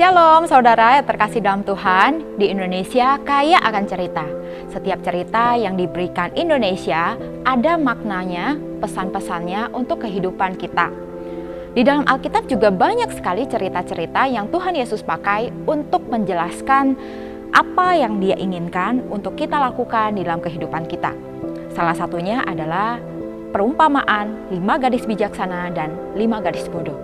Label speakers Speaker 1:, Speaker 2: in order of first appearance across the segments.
Speaker 1: Shalom saudara yang terkasih dalam Tuhan, di Indonesia kaya akan cerita. Setiap cerita yang diberikan Indonesia ada maknanya, pesan-pesannya untuk kehidupan kita. Di dalam Alkitab juga banyak sekali cerita-cerita yang Tuhan Yesus pakai untuk menjelaskan apa yang Dia inginkan untuk kita lakukan di dalam kehidupan kita. Salah satunya adalah perumpamaan 5 gadis bijaksana dan 5 gadis bodoh.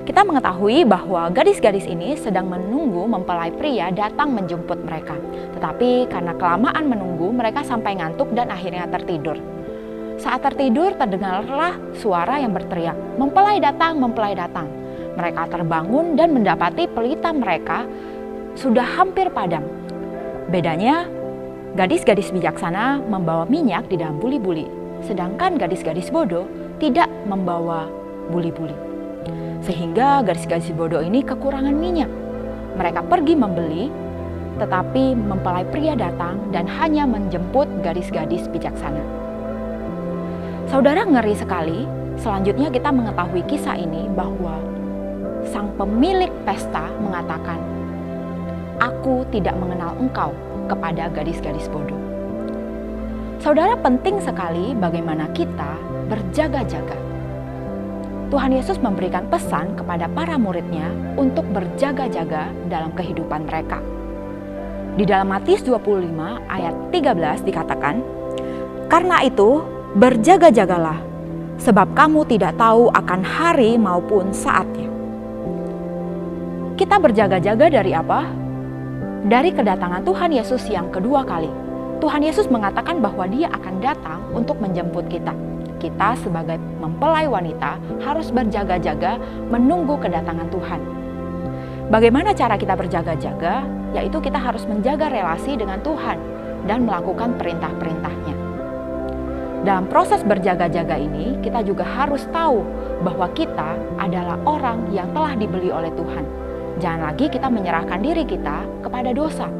Speaker 1: Kita mengetahui bahwa gadis-gadis ini sedang menunggu mempelai pria datang menjemput mereka. Tetapi karena kelamaan menunggu, mereka sampai ngantuk dan akhirnya tertidur. Saat tertidur, terdengarlah suara yang berteriak, "Mempelai datang, mempelai datang." Mereka terbangun dan mendapati pelita mereka sudah hampir padam. Bedanya, gadis-gadis bijaksana membawa minyak di dalam buli-buli, sedangkan gadis-gadis bodoh tidak membawa buli-buli. Sehingga gadis-gadis bodoh ini kekurangan minyak. Mereka pergi membeli, tetapi mempelai pria datang dan hanya menjemput gadis-gadis bijaksana. Saudara, ngeri sekali. Selanjutnya kita mengetahui kisah ini bahwa sang pemilik pesta mengatakan, "Aku tidak mengenal engkau," kepada gadis-gadis bodoh. Saudara, penting sekali bagaimana kita berjaga-jaga. Tuhan Yesus memberikan pesan kepada para muridnya untuk berjaga-jaga dalam kehidupan mereka. Di dalam Matius 25 ayat 13 dikatakan, "Karena itu berjaga-jagalah, sebab kamu tidak tahu akan hari maupun saatnya." Kita berjaga-jaga dari apa? Dari kedatangan Tuhan Yesus yang kedua kali. Tuhan Yesus mengatakan bahwa Dia akan datang untuk menjemput kita. Kita sebagai mempelai wanita harus berjaga-jaga menunggu kedatangan Tuhan. Bagaimana cara kita berjaga-jaga? Yaitu kita harus menjaga relasi dengan Tuhan dan melakukan perintah-perintahnya. Dalam proses berjaga-jaga ini, kita juga harus tahu bahwa kita adalah orang yang telah dibeli oleh Tuhan. Jangan lagi kita menyerahkan diri kita kepada dosa.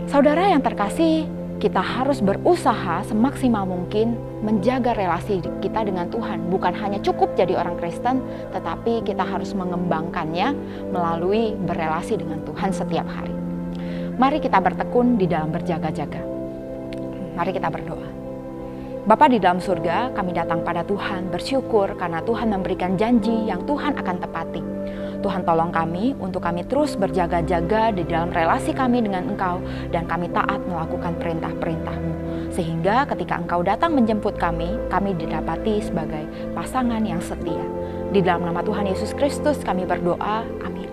Speaker 1: Saudara yang terkasih, kita harus berusaha semaksimal mungkin menjaga relasi kita dengan Tuhan. Bukan hanya cukup jadi orang Kristen, tetapi kita harus mengembangkannya melalui berelasi dengan Tuhan setiap hari. Mari kita bertekun di dalam berjaga-jaga. Mari kita berdoa. Bapa di dalam surga, kami datang pada Tuhan bersyukur karena Tuhan memberikan janji yang Tuhan akan tepati. Tuhan, tolong kami untuk kami terus berjaga-jaga di dalam relasi kami dengan Engkau dan kami taat melakukan perintah-perintah-Mu. Sehingga ketika Engkau datang menjemput kami didapati sebagai pasangan yang setia. Di dalam nama Tuhan Yesus Kristus kami berdoa, amin.